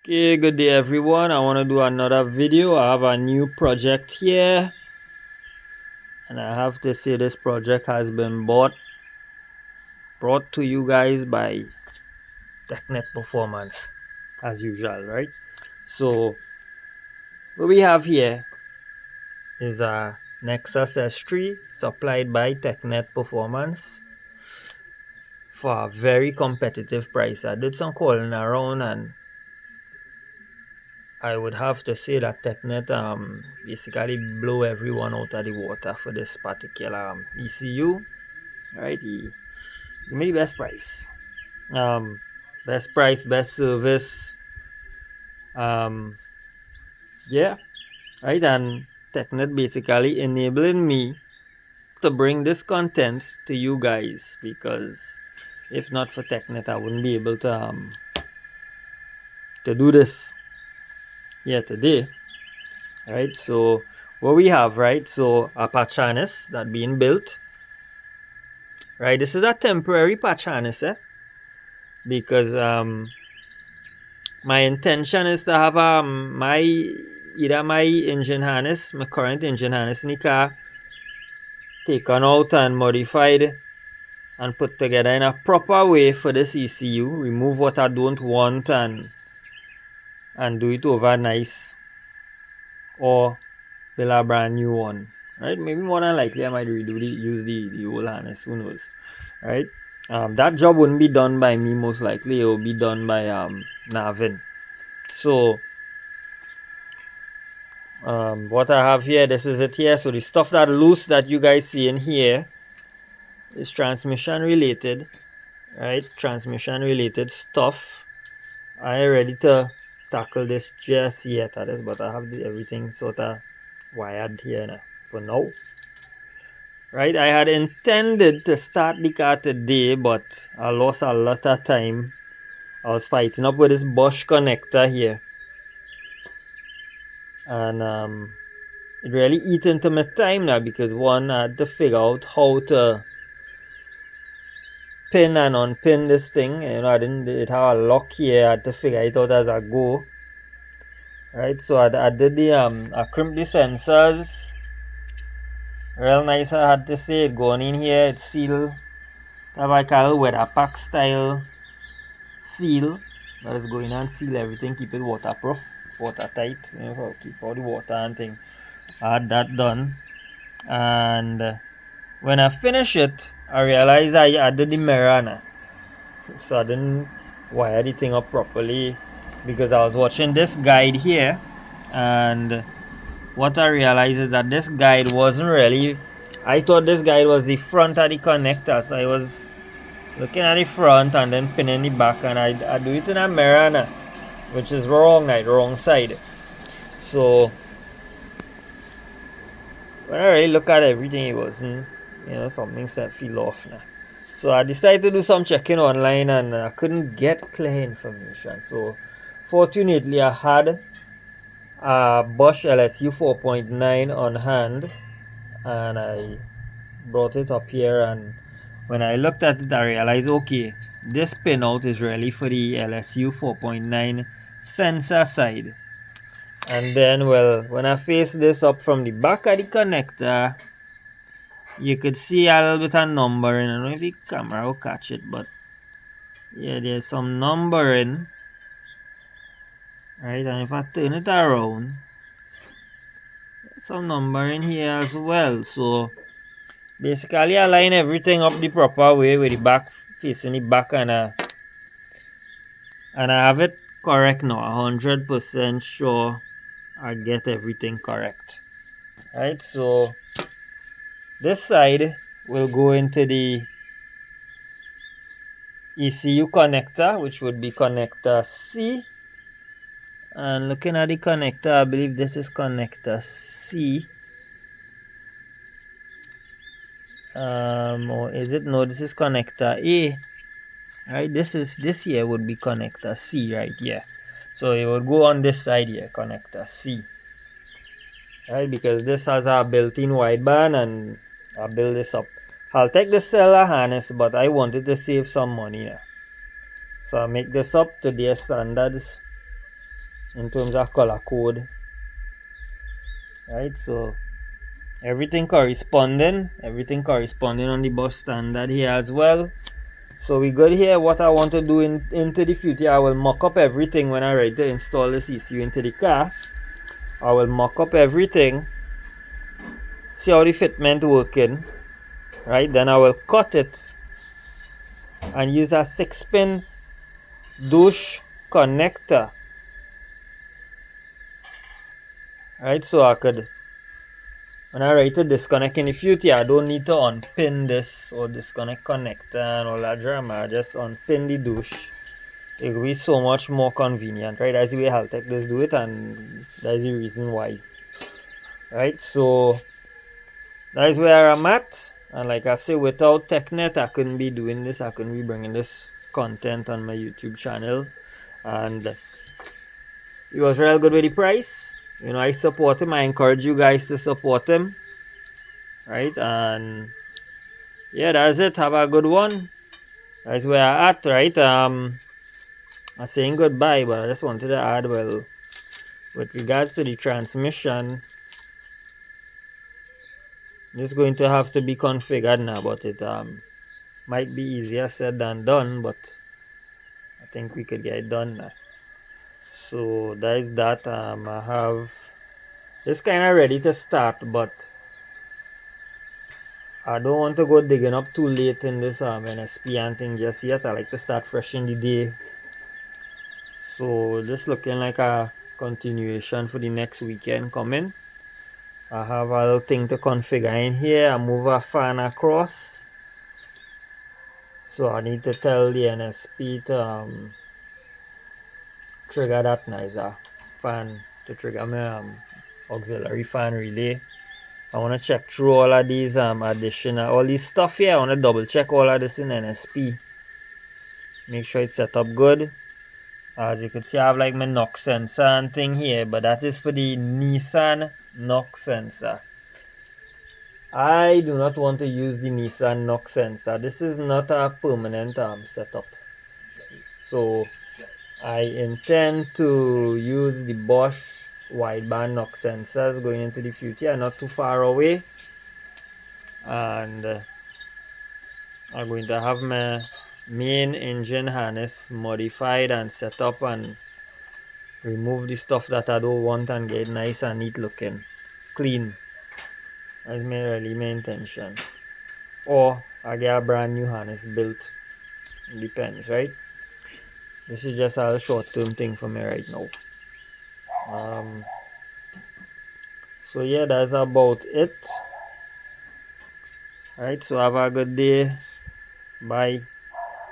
Okay, good day everyone. I want to do another video. I have a new project here, and I have to say this project has been brought to you guys by TechNet Performance as usual, right? So what we have here is a Nexus S3 supplied by TechNet Performance for a very competitive price. I did some calling around, and I would have to say that TechNet basically blow everyone out of the water for this particular ECU. Right, he give me the best price. Best price, best service. Yeah, right, and TechNet basically enabling me to bring this content to you guys, because if not for TechNet, I wouldn't be able to do this here today. Right, so what we have, right, so a patch harness that being built, right? This is a temporary patch harness, because my intention is to have either my engine harness, my current engine harness in the car, taken out and modified and put together in a proper way for this ECU, remove what I don't want and do it over nice, or build a brand new one, right? Maybe more than likely I might use the old harness, who knows, right? That job wouldn't be done by me, most likely it will be done by Navin. So what I have here, this is it here. So the stuff that loose that you guys see in here is transmission related, right? Transmission related stuff. I ain't ready to tackle this just yet, but I have everything sort of wired here now for now, right? I had intended to start the car today, but I lost a lot of time. I was fighting up with this Bosch connector here, and it really eat into my time now, because one, I had to figure out how to pin and unpin this thing. I didn't it have a lock here. I had to figure it out as I go, right? So I did I crimped the sensors real nice, I had to say. It going in here, it's sealed, have I call weather pack style seal. That is going and seal everything, keep it waterproof, watertight, keep all the water and thing. I had that done, and when I finish it, I realized I added the mirror now, so I didn't wire the thing up properly, because I was watching this guide here, and what I realized is that this guide wasn't really, I thought this guide was the front of the connector, so I was looking at the front and then pinning the back, and I do it in a mirror now, which is wrong, like wrong side. So when I really look at everything, it wasn't, something set feel off now. So I decided to do some checking online, and I couldn't get clear information. So fortunately, I had a Bosch LSU 4.9 on hand, and I brought it up here, and when I looked at it, I realized, okay, this pinout is really for the LSU 4.9 sensor side. And then, well, when I face this up from the back of the connector, you could see a little bit of numbering. I don't know if the camera will catch it, but yeah, there's some numbering, right? And if I turn it around, some numbering here as well. So basically, I line everything up the proper way with the back facing the back, and I have it correct now. 100% sure I get everything correct. Right, so this side will go into the ECU connector, which would be connector C. And looking at the connector, I believe this is connector C. Or is it? No, this is connector A. Right, this here would be connector C right here. So it would go on this side here, connector C. Right, because this has a built-in wideband, and I build this up. Haltech the sell a harness, but I wanted to save some money now, so I make this up to their standards. in terms of color code. Right, so everything corresponding on the bus standard here as well. So we got here what I want to do into the future. I will mock up everything when I ready to install the ECU into the car. I will mock up everything, see how the fitment working, right? Then I will cut it and use a 6-pin douche connector, right? So I could, when I ready to disconnect in the future, I don't need to unpin this or disconnect connector and all that drama. I just unpin the douche. It will be so much more convenient, right? That's the way Haltech does do it, and that's the reason why, right? So that is where I'm at. And like I say, without TechNet, I couldn't be doing this. I couldn't be bringing this content on my YouTube channel. And he was real good with the price. You know, I support him. I encourage you guys to support him, right? And yeah, that's it. Have a good one. That's where I'm at, right? I'm saying goodbye, but I just wanted to add, well, with regards to the transmission, it's going to have to be configured now, but it might be easier said than done, but I think we could get it done now. So that is that. I have this kind of ready to start, but I don't want to go digging up too late in this NSP and thing just yet. I like to start fresh in the day. So just looking like a continuation for the next weekend coming. I have a little thing to configure in here. I move a fan across. So I need to tell the NSP to trigger that nice fan to trigger my auxiliary fan relay. I want to check through all of these additional, all these stuff here. I want to double check all of this in NSP. Make sure it's set up good. As you can see, I have like my knock sensor and thing here, but that is for the Nissan knock sensor. I do not want to use the Nissan knock sensor. This is not a permanent setup. So I intend to use the Bosch wideband knock sensors going into the future, not too far away. And I'm going to have my main engine harness modified and set up and remove the stuff that I don't want and get nice and neat looking, clean. That's really my intention. Or I get a brand new harness built. It depends, right? This is just a short-term thing for me right now. So yeah, that's about it. Alright, so have a good day. Bye.